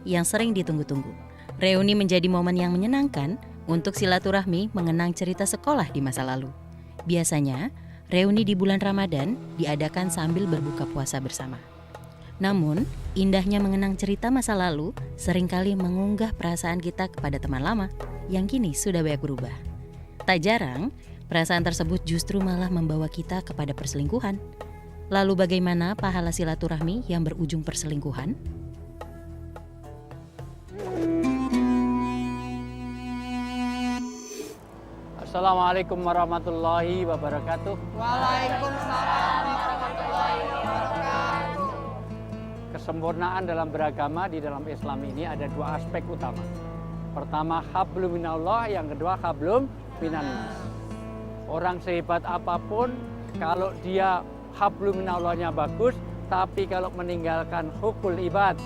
yang sering ditunggu-tunggu. Reuni menjadi momen yang menyenangkan untuk silaturahmi mengenang cerita sekolah di masa lalu. Biasanya, reuni di bulan Ramadan diadakan sambil berbuka puasa bersama. Namun, indahnya mengenang cerita masa lalu seringkali mengunggah perasaan kita kepada teman lama yang kini sudah banyak berubah. Tak jarang, perasaan tersebut justru malah membawa kita kepada perselingkuhan. Lalu bagaimana pahala silaturahmi yang berujung perselingkuhan? Assalamualaikum warahmatullahi wabarakatuh. Waalaikumsalam warahmatullahi wabarakatuh. Kesempurnaan dalam beragama di dalam Islam ini ada dua aspek utama. Pertama, hablum minallah, yang kedua hablum minannas. Orang sehebat apapun, kalau dia hablum minallahnya bagus, tapi kalau meninggalkan hukul ibad,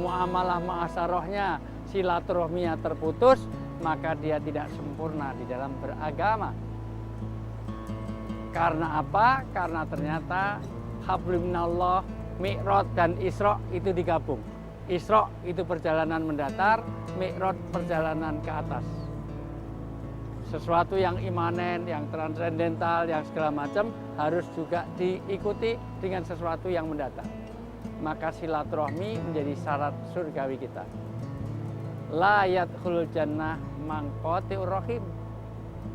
muamalah ma'asarohnya, silaturahminya terputus, maka dia tidak sempurna di dalam beragama. Karena apa? Karena ternyata hablum minallah, Mi'raj dan Isra itu digabung. Isra itu perjalanan mendatar, Mi'raj perjalanan ke atas. Sesuatu yang imanen, yang transendental, yang segala macam harus juga diikuti dengan sesuatu yang mendatar. Maka silaturahmi menjadi syarat surgawi kita. La yadkhulul jannah man qati'ur rahim.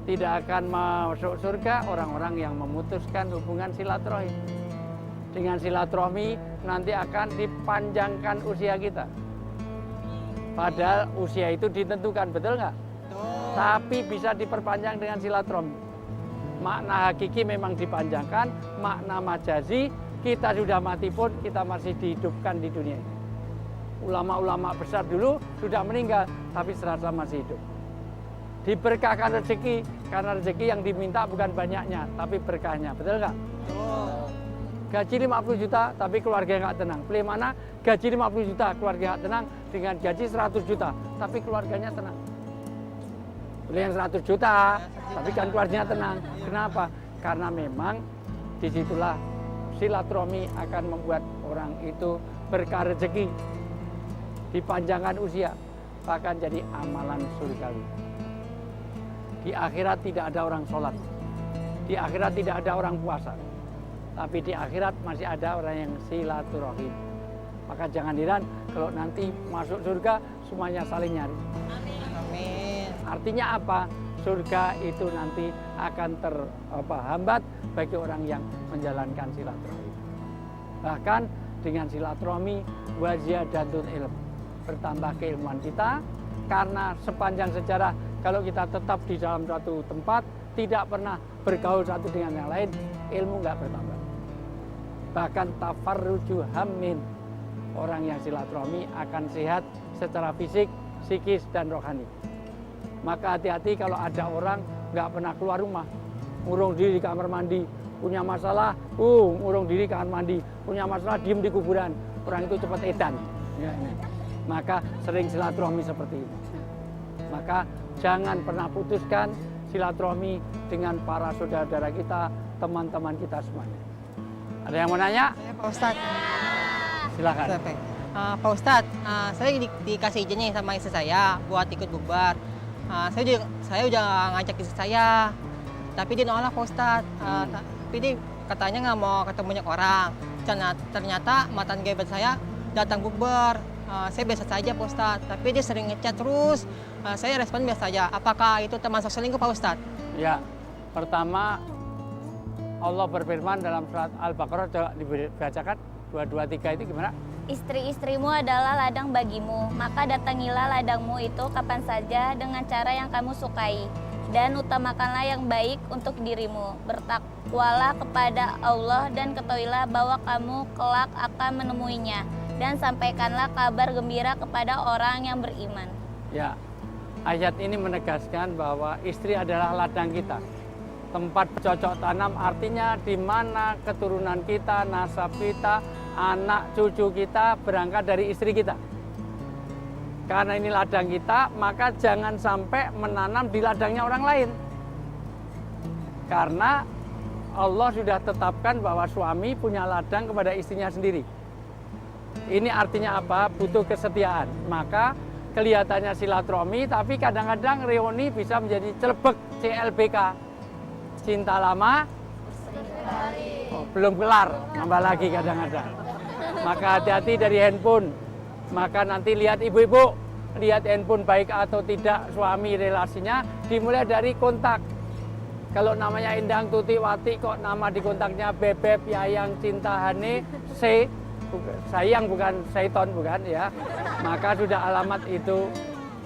Tidak akan masuk surga orang-orang yang memutuskan hubungan silaturahim. Dengan silaturahmi nanti akan dipanjangkan usia kita. Padahal usia itu ditentukan, betul nggak? Tapi bisa diperpanjang dengan silaturahmi. Makna hakiki memang dipanjangkan, makna majazi kita sudah mati pun kita masih dihidupkan di dunia ini. Ulama-ulama besar dulu sudah meninggal, tapi serasa masih hidup. Diberkahkan rezeki, karena rezeki yang diminta bukan banyaknya, tapi berkahnya. Betul nggak? Gaji 50 juta, tapi keluarga nggak tenang. Pilih mana? Gaji 50 juta, keluarga nggak tenang. Dengan gaji 100 juta, tapi keluarganya tenang. Pilih yang 100 juta, tapi kan keluarganya tenang. Kenapa? Karena memang disitulah silaturahmi akan membuat orang itu berkah rezeki, dipanjangkan usia, bahkan jadi amalan surgawi. Di akhirat tidak ada orang sholat, di akhirat tidak ada orang puasa, tapi di akhirat masih ada orang yang silaturahim. Maka jangan heran kalau nanti masuk surga semuanya saling nyari. Amin. Artinya apa? Surga itu nanti akan terhambat bagi orang yang menjalankan silaturahim. Bahkan dengan silaturahmi waziyadatul ilm, bertambah keilmuan kita, karena sepanjang sejarah kalau kita tetap di dalam suatu tempat tidak pernah bergaul satu dengan yang lain, ilmu nggak bertambah. Bahkan tafarruju hammin, orang yang silaturahmi akan sehat secara fisik, psikis, dan rohani. Maka hati-hati kalau ada orang nggak pernah keluar rumah, ngurung diri di kamar mandi, punya masalah, ngurung diri di kamar mandi, punya masalah diem di kuburan, orang itu cepat edan. Ya, ini. Maka sering silaturahmi seperti ini. Maka jangan pernah putuskan silaturahmi dengan para saudara-saudara kita, teman-teman kita semuanya. Ada yang mau nanya? Saya Pak Ustadz. Silakan. Pak Ustadz, saya dikasih izin nih sama istri saya buat ikut bukber. Saya udah ngajak istri saya, tapi dia nolak Pak Ustadz. Tapi dia katanya nggak mau ketemu banyak orang. Ternyata mantan gebetan saya datang bukber. Saya biasa saja Pak Ustadz, tapi dia sering ngechat terus. Saya respon biasa saja. Apakah itu termasuk selingkuh Pak Ustadz? Ya, pertama Allah berfirman dalam surat Al-Baqarah, coba dibacakan 223 itu gimana? Istri-istrimu adalah ladang bagimu, maka datangilah ladangmu itu kapan saja dengan cara yang kamu sukai. Dan utamakanlah yang baik untuk dirimu. Bertakwalah kepada Allah dan ketahuilah bahwa kamu kelak akan menemuinya. Dan sampaikanlah kabar gembira kepada orang yang beriman. Ya, ayat ini menegaskan bahwa istri adalah ladang kita. Tempat cocok tanam artinya di mana keturunan kita, nasab kita, anak cucu kita berangkat dari istri kita. Karena ini ladang kita, maka jangan sampai menanam di ladangnya orang lain. Karena Allah sudah tetapkan bahwa suami punya ladang kepada istrinya sendiri. Ini artinya apa? Butuh kesetiaan. Maka kelihatannya silaturahmi, tapi kadang-kadang reuni bisa menjadi celebek, CLBK. Cinta lama, belum kelar, nambah lagi kadang-kadang. Maka hati-hati dari handphone. Maka nanti lihat ibu-ibu, lihat handphone baik atau tidak suami relasinya, dimulai dari kontak. Kalau namanya Endang Tuti Wati, kok nama di kontaknya Bebeb, Yayang, Cinta, Hane, C, sayang bukan Saiton, bukan ya. Maka sudah alamat itu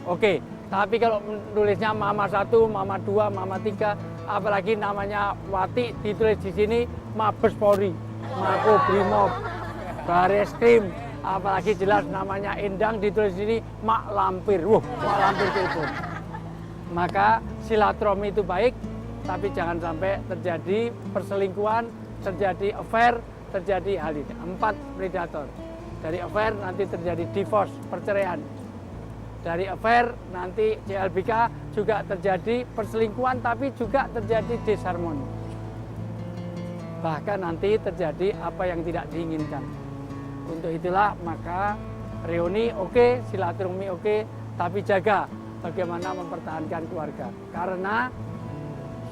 oke. Tapi kalau tulisnya Mama 1, Mama 2, Mama 3, apalagi namanya Wati ditulis di sini Mabes Polri, Mako Brimob, Bareskrim, apalagi jelas namanya Endang ditulis di sini Mak Lampir. Mak Lampir telepon. Maka silaturahmi itu baik, tapi jangan sampai terjadi perselingkuhan, terjadi affair, terjadi hal ini. 4 predator. Dari affair nanti terjadi divorce, perceraian. Dari affair nanti CLBK juga terjadi perselingkuhan, tapi juga terjadi disharmoni. Bahkan nanti terjadi apa yang tidak diinginkan. Untuk itulah maka reuni oke, silaturahmi oke, tapi jaga bagaimana mempertahankan keluarga. Karena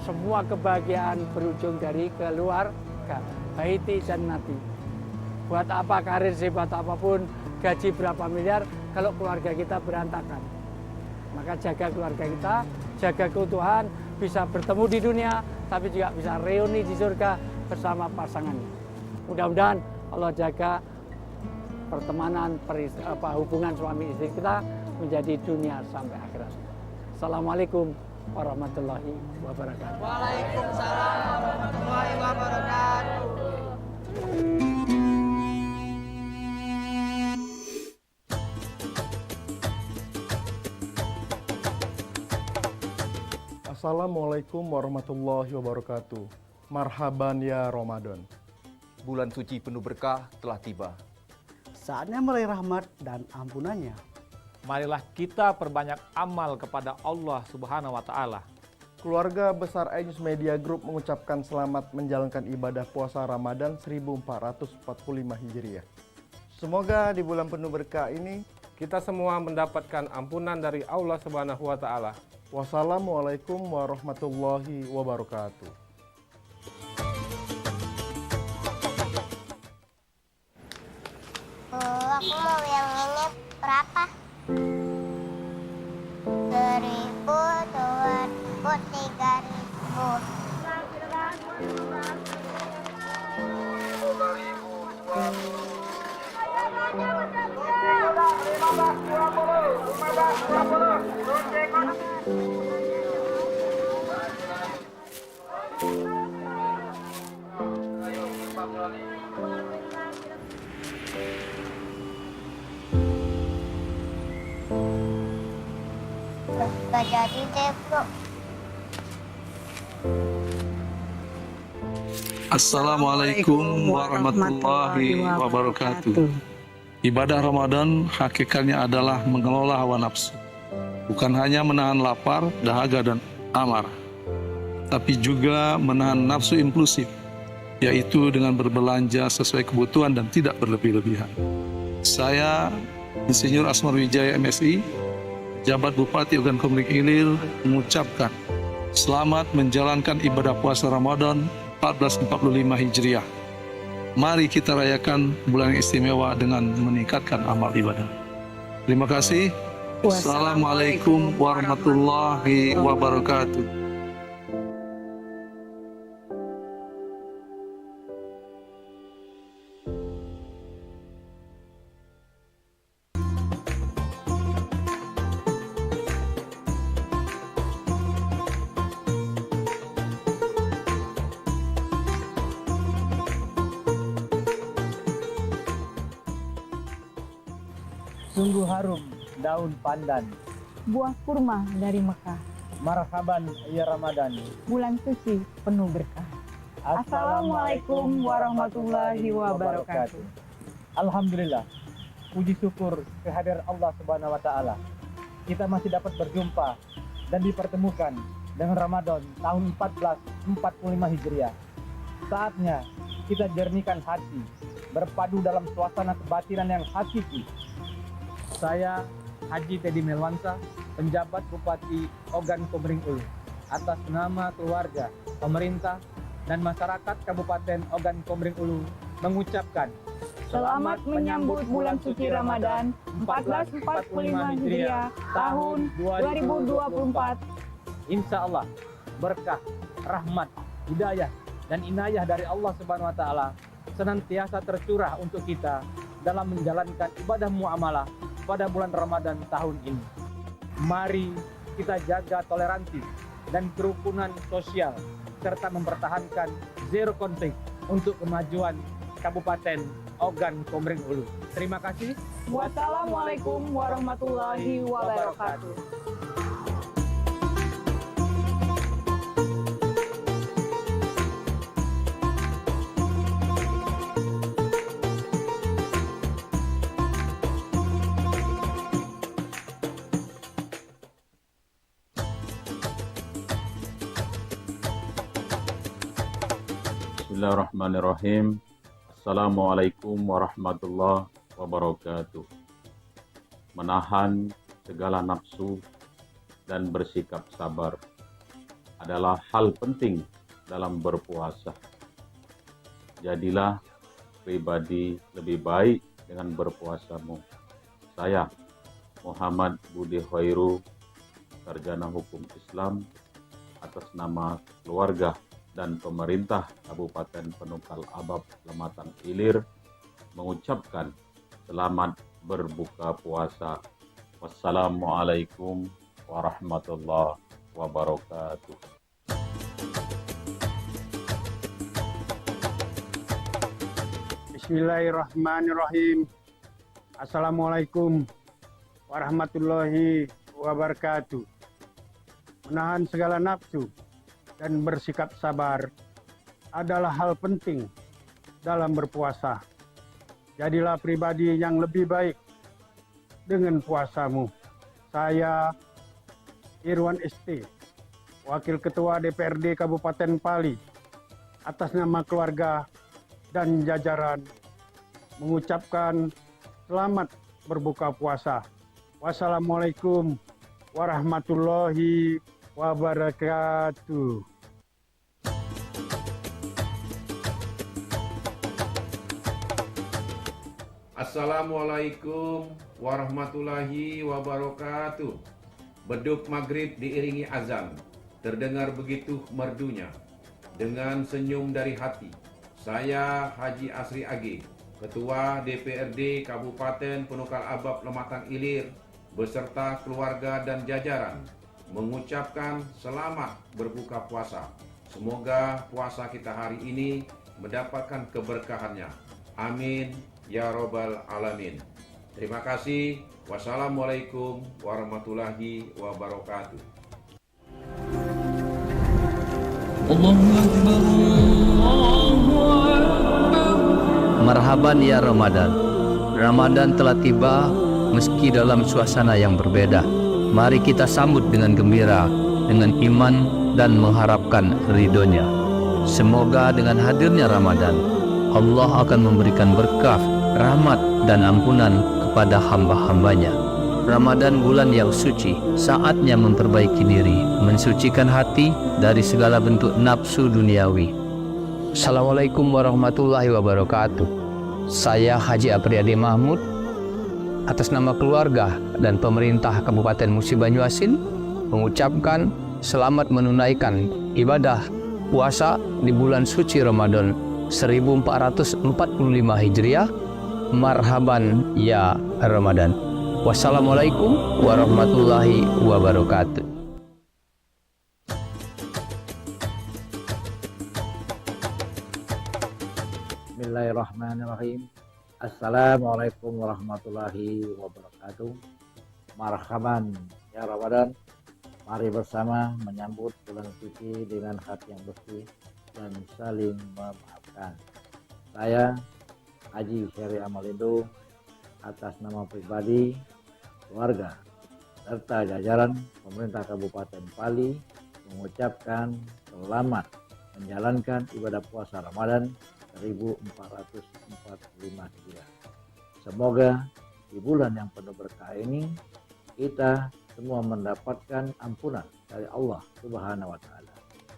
semua kebahagiaan berujung dari keluarga. Baiti jannati. Buat apa karir sehebat apapun, gaji berapa miliar, kalau keluarga kita berantakan. Maka jaga keluarga kita, jaga keutuhan, bisa bertemu di dunia, tapi juga bisa reuni di surga bersama pasangannya. Mudah-mudahan Allah jaga pertemanan, hubungan suami istri kita menjadi dunia sampai akhirat. Assalamualaikum warahmatullahi wabarakatuh. Waalaikumsalam warahmatullahi wabarakatuh. Assalamualaikum warahmatullahi wabarakatuh. Marhaban ya Ramadan. Bulan suci penuh berkah telah tiba. Saatnya meraih rahmat dan ampunannya. Marilah kita perbanyak amal kepada Allah Subhanahu wa Ta'ala. Keluarga besar iNews Media Group mengucapkan selamat menjalankan ibadah puasa Ramadan 1445 Hijriah. Semoga di bulan penuh berkah ini kita semua mendapatkan ampunan dari Allah Subhanahu wa Ta'ala. Wassalamualaikum warahmatullahi wabarakatuh. Aku mau yang ini berapa? 1.000, 2.000. Gak jadi deh, bro. Assalamualaikum warahmatullahi wabarakatuh. Ibadah Ramadan hakikatnya adalah mengelola hawa nafsu. Bukan hanya menahan lapar, dahaga, dan amarah, tapi juga menahan nafsu impulsif, yaitu dengan berbelanja sesuai kebutuhan dan tidak berlebih-lebihan. Saya, Insinyur Asmar Wijaya MSI, Jabat Bupati Ogan Komering Ilir, mengucapkan selamat menjalankan ibadah puasa Ramadan 1445 Hijriah. Mari kita rayakan bulan yang istimewa dengan meningkatkan amal ibadah. Terima kasih. Wassalamualaikum warahmatullahi wabarakatuh. Sungguh harum daun pandan, buah kurma dari Mekah. Marhaban ya Ramadan, bulan suci penuh berkah. Assalamualaikum warahmatullahi wabarakatuh. Alhamdulillah, puji syukur kehadiran Allah Subhanahu wa Ta'ala. Kita masih dapat berjumpa dan dipertemukan dengan Ramadan tahun 1445 Hijriah. Saatnya kita jernihkan hati berpadu dalam suasana kebatinan yang hakiki. Saya Haji Teddy Melwansa, penjabat Bupati Ogan Komering Ulu, atas nama keluarga, pemerintah, dan masyarakat Kabupaten Ogan Komering Ulu mengucapkan Selamat menyambut bulan suci Ramadan 1445 Hijriah tahun 2024. Insya Allah berkah, rahmat, hidayah, dan inayah dari Allah Subhanahu wa Ta'ala senantiasa tercurah untuk kita dalam menjalankan ibadah muamalah pada bulan Ramadan tahun ini. Mari kita jaga toleransi dan kerukunan sosial serta mempertahankan zero konflik untuk kemajuan Kabupaten Ogan Komering Ulu. Terima kasih. Wassalamualaikum warahmatullahi wabarakatuh. Bismillahirrahmanirrahim. Assalamualaikum warahmatullahi wabarakatuh. Menahan segala nafsu dan bersikap sabar adalah hal penting dalam berpuasa. Jadilah pribadi lebih baik dengan berpuasamu. Saya, Muhammad Budi Khairu, Sarjana Hukum Islam, atas nama keluarga dan pemerintah Kabupaten Penukal Abab Lematan Ilir mengucapkan selamat berbuka puasa. Wassalamualaikum warahmatullahi wabarakatuh. Bismillahirrahmanirrahim. Assalamualaikum warahmatullahi wabarakatuh. Menahan segala nafsu dan bersikap sabar adalah hal penting dalam berpuasa. Jadilah pribadi yang lebih baik dengan puasamu. Saya Irwan ST, Wakil Ketua DPRD Kabupaten Pali, atas nama keluarga dan jajaran mengucapkan selamat berbuka puasa. Wassalamualaikum warahmatullahi wabarakatuh. Assalamualaikum warahmatullahi wabarakatuh. Beduk maghrib diiringi azan, terdengar begitu merdunya. Dengan senyum dari hati, saya Haji Asri Age, Ketua DPRD Kabupaten Penukal Abab Lematan Ilir, beserta keluarga dan jajaran, mengucapkan selamat berbuka puasa. Semoga puasa kita hari ini mendapatkan keberkahannya. Amin ya robbal alamin. Terima kasih. Wassalamualaikum warahmatullahi wabarakatuh. Marhaban ya Ramadan. Ramadan telah tiba meski dalam suasana yang berbeda. Mari kita sambut dengan gembira, dengan iman dan mengharapkan ridhonya. Semoga dengan hadirnya Ramadan, Allah akan memberikan berkah, rahmat dan ampunan kepada hamba-hambanya. Ramadan bulan yang suci, saatnya memperbaiki diri, mensucikan hati dari segala bentuk nafsu duniawi. Assalamualaikum warahmatullahi wabarakatuh. Saya Haji Apriyadi Mahmud, atas nama keluarga dan pemerintah Kabupaten Musi Banyuasin mengucapkan selamat menunaikan ibadah puasa di bulan suci Ramadan 1445 Hijriah. Marhaban ya Ramadan. Wassalamualaikum warahmatullahi wabarakatuh. Bismillahirrahmanirrahim. Assalamualaikum warahmatullahi wabarakatuh. Marhaban ya Ramadan. Mari bersama menyambut bulan suci dengan hati yang bersih dan saling memaafkan. Saya Haji Syari Amalindo, atas nama pribadi, keluarga, serta jajaran pemerintah Kabupaten Pali mengucapkan selamat menjalankan ibadah puasa Ramadan 1445 Hijriah. Semoga di bulan yang penuh berkah ini kita semua mendapatkan ampunan dari Allah Subhanahu wa taala.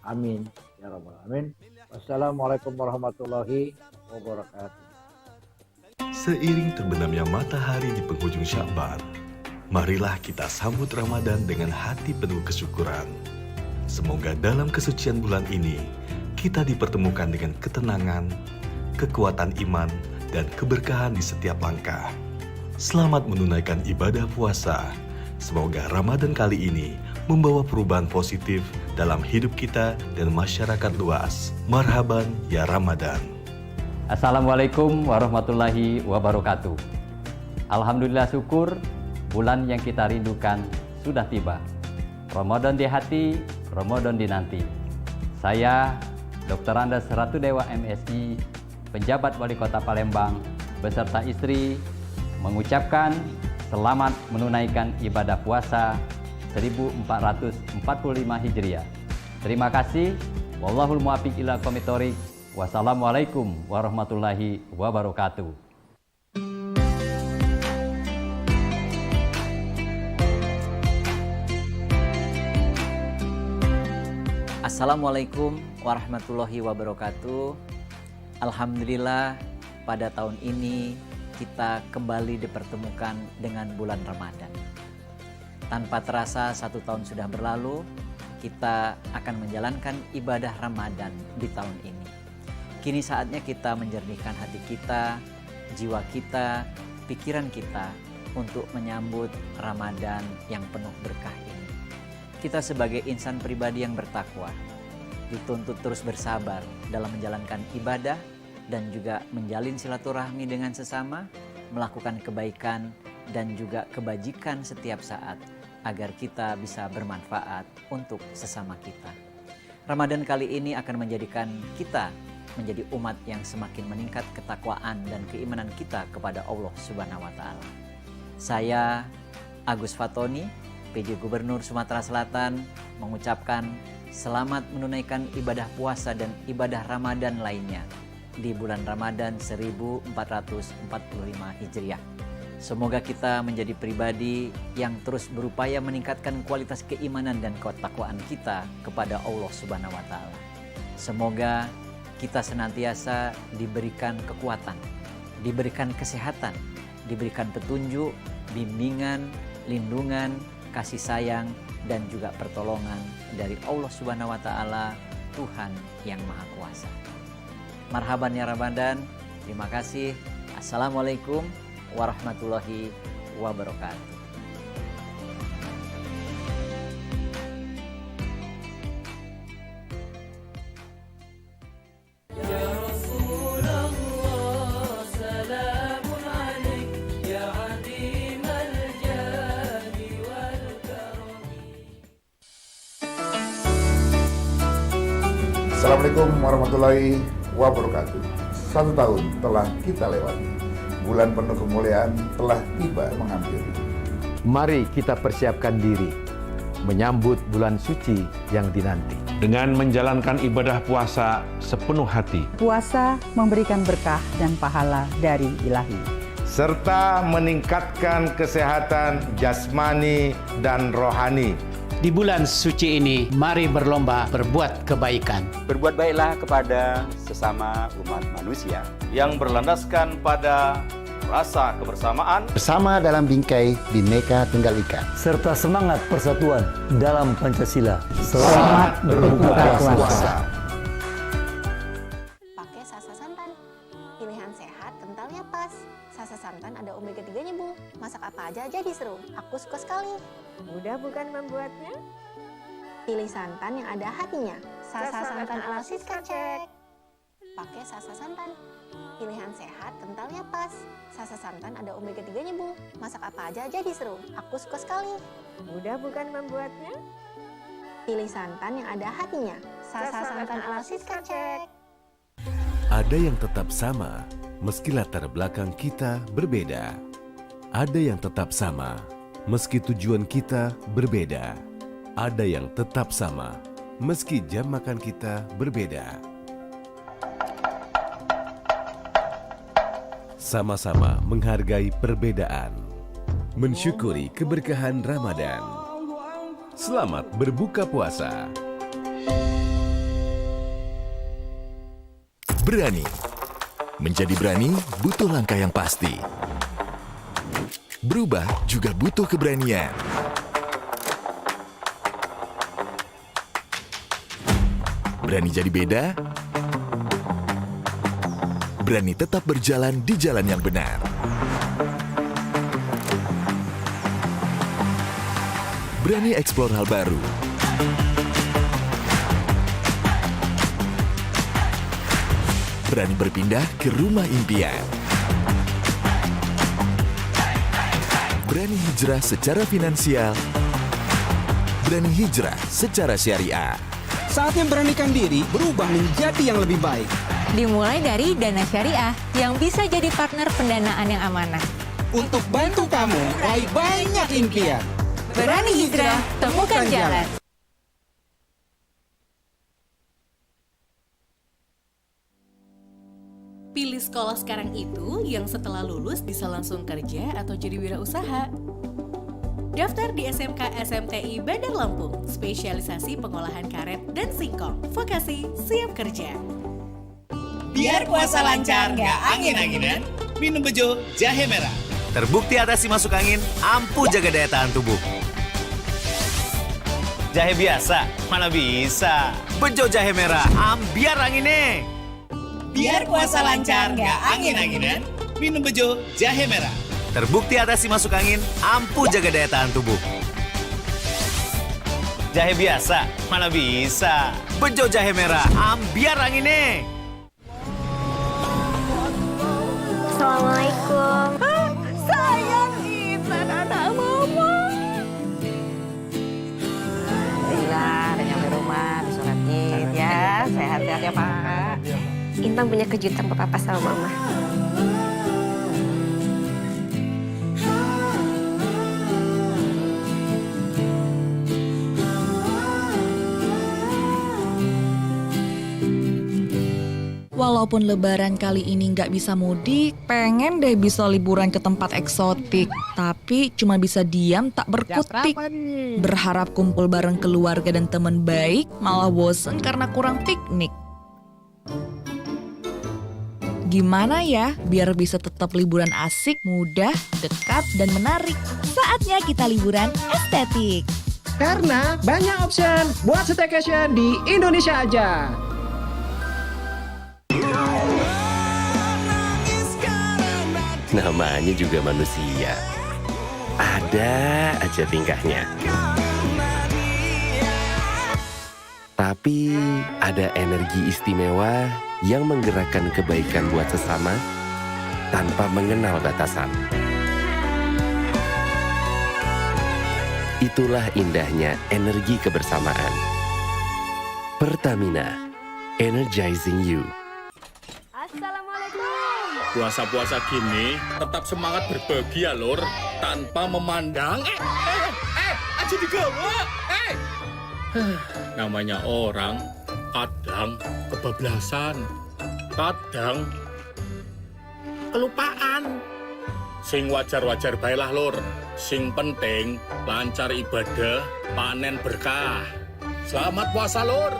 Amin ya rabbal alamin. Wassalamualaikum warahmatullahi wabarakatuh. Seiring terbenamnya matahari di penghujung Sya'ban, marilah kita sambut Ramadan dengan hati penuh kesyukuran. Semoga dalam kesucian bulan ini, kita dipertemukan dengan ketenangan, kekuatan iman, dan keberkahan di setiap langkah. Selamat menunaikan ibadah puasa. Semoga Ramadan kali ini membawa perubahan positif dalam hidup kita dan masyarakat luas. Marhaban ya Ramadan. Assalamualaikum warahmatullahi wabarakatuh. Alhamdulillah syukur bulan yang kita rindukan sudah tiba. Ramadan di hati, Ramadan dinanti. Saya Dr. Andes Ratu Dewa MSI, penjabat Wali Kota Palembang beserta istri mengucapkan selamat menunaikan ibadah puasa 1445 Hijriah. Terima kasih. Wallahul muwaffiq ila aqwamit thoriq. Wassalamualaikum warahmatullahi wabarakatuh. Assalamualaikum warahmatullahi wabarakatuh. Alhamdulillah pada tahun ini kita kembali dipertemukan dengan bulan Ramadan. Tanpa terasa 1 tahun sudah berlalu, kita akan menjalankan ibadah Ramadan di tahun ini. Kini saatnya kita menjernihkan hati kita, jiwa kita, pikiran kita untuk menyambut Ramadan yang penuh berkah ini. Kita sebagai insan pribadi yang bertakwa dituntut terus bersabar dalam menjalankan ibadah dan juga menjalin silaturahmi dengan sesama, melakukan kebaikan dan juga kebajikan setiap saat agar kita bisa bermanfaat untuk sesama kita. Ramadan kali ini akan menjadikan kita menjadi umat yang semakin meningkat ketakwaan dan keimanan kita kepada Allah Subhanahu wa taala. Saya Agus Fatoni, PJ Gubernur Sumatera Selatan, mengucapkan selamat menunaikan ibadah puasa dan ibadah Ramadan lainnya di bulan Ramadan 1445 Hijriah. Semoga kita menjadi pribadi yang terus berupaya meningkatkan kualitas keimanan dan ketakwaan kita kepada Allah Subhanahu wa taala. Semoga kita senantiasa diberikan kekuatan, diberikan kesehatan, diberikan petunjuk, bimbingan, lindungan, kasih sayang, dan juga pertolongan dari Allah Subhanahu wa taala, Tuhan yang Maha Kuasa. Marhaban ya Ramadan. Terima kasih. Assalamualaikum warahmatullahi wabarakatuh. Assalamualaikum warahmatullahi wabarakatuh. 1 tahun telah kita lewati. Bulan penuh kemuliaan telah tiba menghampiri. Mari kita persiapkan diri menyambut bulan suci yang dinanti. Dengan menjalankan ibadah puasa sepenuh hati. Puasa memberikan berkah dan pahala dari Ilahi. Serta meningkatkan kesehatan jasmani dan rohani. Di bulan suci ini, mari berlomba berbuat kebaikan. Berbuat baiklah kepada sesama umat manusia. Yang berlandaskan pada rasa kebersamaan. Bersama dalam bingkai Bhinneka Tunggal Ika. Serta semangat persatuan dalam Pancasila. Selamat berbuka puasa. Pakai sasa santan. Pilihan sehat, kentalnya pas. Sasa santan ada omega 3-nya, Bu. Masak apa aja jadi seru. Aku suka sekali. Mudah bukan membuatnya? Pilih santan yang ada hatinya. Sasa santan ala Siska Cek. Pakai sasa santan. Pilihan sehat, kentalnya pas. Sasa santan ada omega 3-nya, Bu. Masak apa aja jadi seru. Aku suka sekali. Mudah bukan membuatnya? Pilih santan yang ada hatinya. Sasa santan ala Siska Cek. Ada yang tetap sama, meski latar belakang kita berbeda. Ada yang tetap sama, meski tujuan kita berbeda. Ada yang tetap sama, meski jam makan kita berbeda. sama-sama menghargai perbedaan, mensyukuri keberkahan Ramadan. Selamat berbuka puasa. Berani. Menjadi berani butuh langkah yang pasti. Berubah juga butuh keberanian. Berani jadi beda. Berani tetap berjalan di jalan yang benar. Berani eksplor hal baru. Berani berpindah ke rumah impian. Berani hijrah secara finansial. Berani hijrah secara syariah. Saatnya beranikan diri berubah menjadi yang lebih baik. Dimulai dari Dana Syariah yang bisa jadi partner pendanaan yang amanah. Untuk bantu kamu raih banyak impian. Berani hijrah, temukan jalan. Pilih sekolah sekarang itu yang setelah lulus bisa langsung kerja atau jadi wirausaha. Daftar di SMK SMTI Bandar Lampung, spesialisasi pengolahan karet dan singkong, vokasi siap kerja. Biar puasa lancar, nggak angin-anginan, minum bejo jahe merah. Terbukti atasi masuk angin, ampuh jaga daya tahan tubuh. Jahe biasa, mana bisa. Bejo jahe merah, ambiar anginnya. Biar puasa lancar, nggak angin-anginan, minum bejo jahe merah. Terbukti atasi masuk angin, ampuh jaga daya tahan tubuh. Jahe biasa, mana bisa. Bejo jahe merah, ambiar anginnya. Assalamualaikum. Sayang, Intan anak mama. Alhamdulillah, udah nyampe rumah, disolat Id ya. Sehat-sehat ya, Pak. Intan punya kejutan buat papa sama mama. Walaupun lebaran kali ini nggak bisa mudik, pengen deh bisa liburan ke tempat eksotik. Tapi cuma bisa diam tak berkutik. Berharap kumpul bareng keluarga dan teman baik, malah bosen karena kurang piknik. Gimana ya biar bisa tetap liburan asik, mudah, dekat, dan menarik? Saatnya kita liburan estetik. Karena banyak option buat staycation di Indonesia aja. Namanya juga manusia. Ada aja tingkahnya. Tapi ada energi istimewa yang menggerakkan kebaikan buat sesama tanpa mengenal batasan. Itulah indahnya energi kebersamaan. Pertamina, energizing you. Puasa-puasa gini tetap semangat berbagi ya lur, tanpa memandang aja digawa. Namanya orang kadang kebablasan, kadang kelupaan. Sing wajar-wajar baiklah lur, sing penting lancar ibadah, panen berkah. Selamat puasa lur.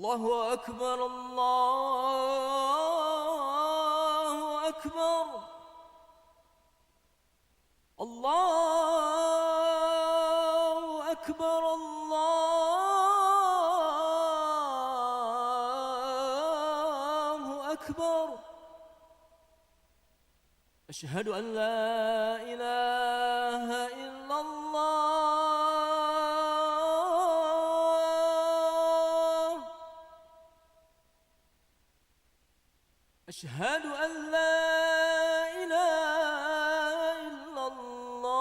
Allahu Akbar, Allahu Akbar, Allahu Akbar, Allahu Akbar. Asyhadu an la ilaha illallah. أشهد أن لا إله إلا الله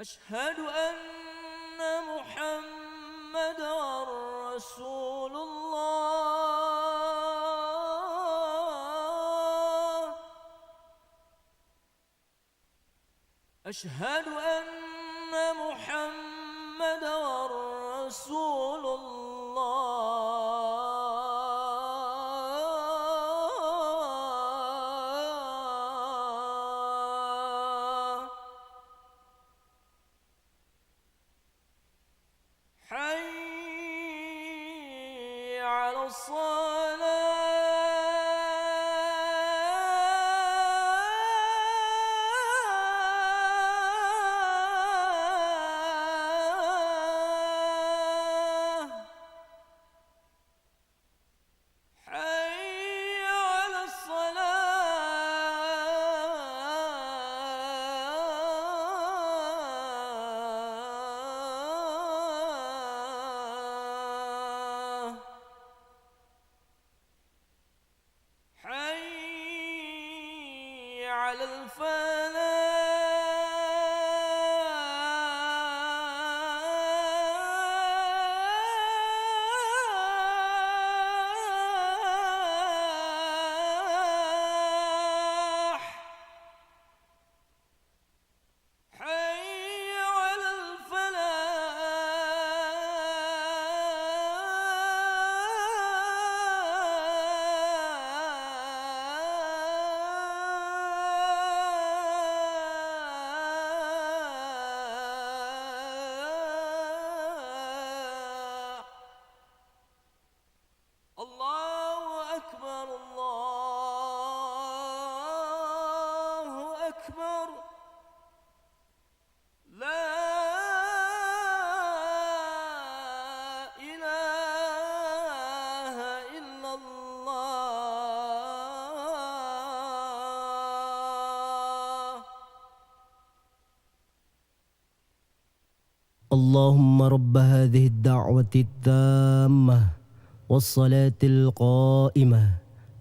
أشهد أن محمدا رسول الله أشهد أن محمدا رسول الله حي على الصلاة حي على الصلاة حي على الفلاح حي على الفلاح الله أكبر الله أكبر لا إله إلا الله اللهم رب هذه الدعوة التامة والصلاة القائمة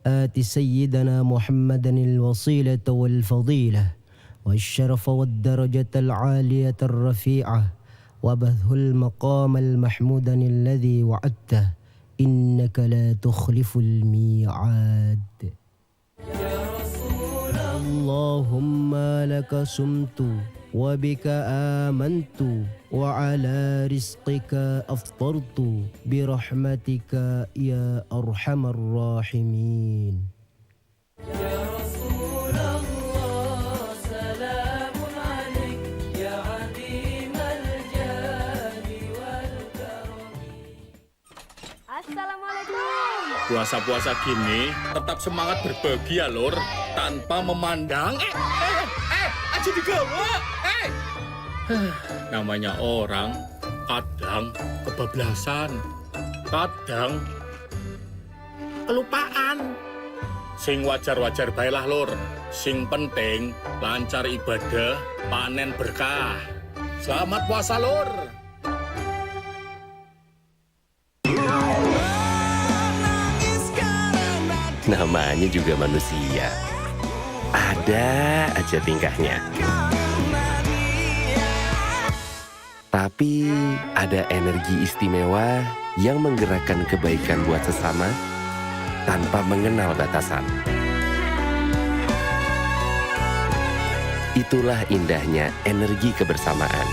آت سيدنا محمدا الوسيلة والفضيلة والشرف والدرجة العالية الرفيعة وبثه المقام المحمود الذي وعدته إنك لا تخلف الميعاد اللهم لك سمت وبك آمنت وعلى رزقك أفطرت برحمتك يا أرحم الراحمين يا رسول الله سلام عليك يا عظيم الجاه والكرم. Assalamualaikum. Puasa-puasa gini tetap semangat berbagi ya lur, tanpa memandang aja digawa. Namanya orang kadang kebablasan, kadang kelupaan. Sing wajar-wajar bae lah lur. Sing penting lancar ibadah, panen berkah. Selamat puasa lur. Namanya juga manusia. Ada aja tingkahnya. Tapi ada energi istimewa yang menggerakkan kebaikan buat sesama tanpa mengenal batasan. Itulah indahnya energi kebersamaan.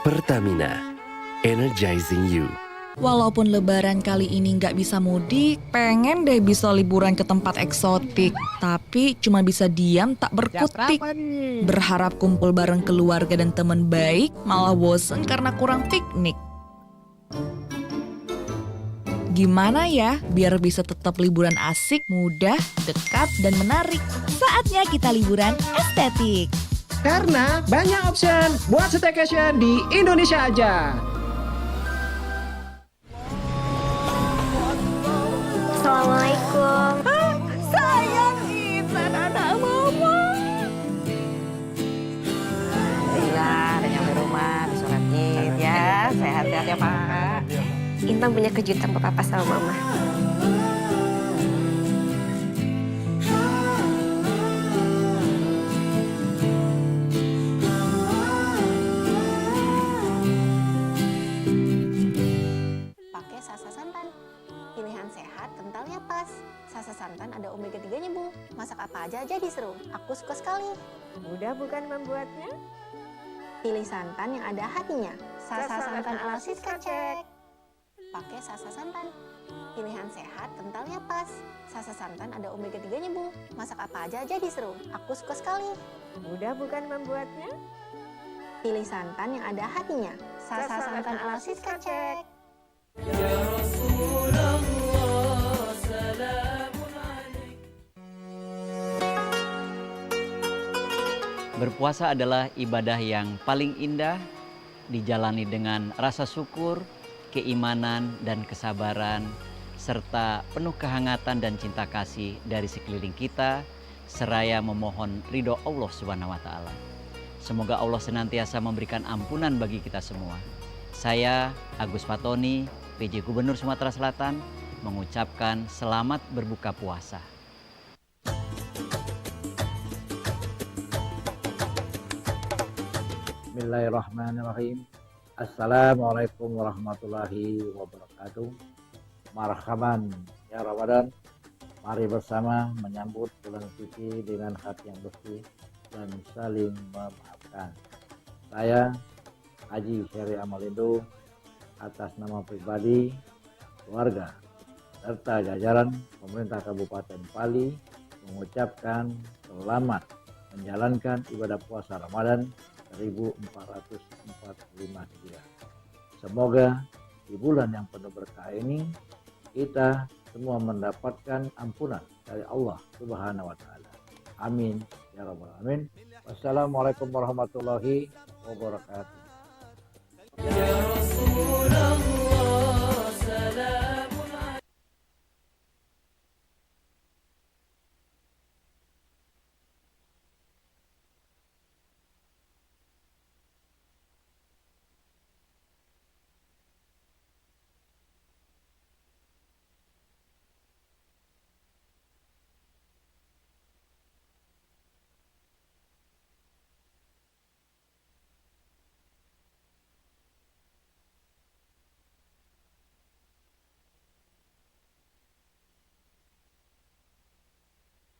Pertamina, energizing you. Walaupun lebaran kali ini nggak bisa mudik, pengen deh bisa liburan ke tempat eksotik. Tapi cuma bisa diam tak berkutik. Berharap kumpul bareng keluarga dan teman baik, malah bosen karena kurang piknik. Gimana ya biar bisa tetap liburan asik, mudah, dekat, dan menarik? Saatnya kita liburan estetik. Karena banyak option buat staycation di Indonesia aja. Assalamualaikum. Sayang Intan, anak mama. Alhamdulillah, udah nyampe rumah, disolat Id ya. Sehat-sehat ya Pak. Intan punya kejutan buat papa sama mama. kentalnya pas. Sasa santan ada omega 3-nya, Bu. Masak apa aja jadi seru. Aku suka sekali. Mudah bukan membuatnya? Pilih santan yang ada hatinya. Sasa santan ala Siska Cek. Pakai sasa santan. Pilihan sehat, kentalnya pas. Sasa santan ada omega 3-nya, Bu. Masak apa aja jadi seru. Aku suka sekali. Mudah bukan membuatnya? Pilih santan yang ada hatinya. Sasa santan ala Siska Cek. Ya Rasulullah, salamun alaik. Berpuasa adalah ibadah yang paling indah, dijalani dengan rasa syukur, keimanan dan kesabaran, serta penuh kehangatan dan cinta kasih dari sekeliling kita, seraya memohon ridho Allah Subhanahu wa Ta'ala. Semoga Allah senantiasa memberikan ampunan bagi kita semua. Saya, Agus Fatoni, PJ Gubernur Sumatera Selatan, mengucapkan selamat berbuka puasa. Bismillahirrahmanirrahim. Assalamualaikum warahmatullahi wabarakatuh. Marhaban ya Ramadan. Mari bersama menyambut bulan suci dengan hati yang bersih dan saling memaafkan. Saya Haji Syari Amalindo atas nama pribadi, keluarga, serta jajaran pemerintah Kabupaten Pali mengucapkan selamat menjalankan ibadah puasa Ramadan 1445 Hijriah. Semoga di bulan yang penuh berkah ini kita semua mendapatkan ampunan dari Allah Subhanahu wa Ta'ala. Amin ya rabbal alamin. Wassalamualaikum warahmatullahi wabarakatuh.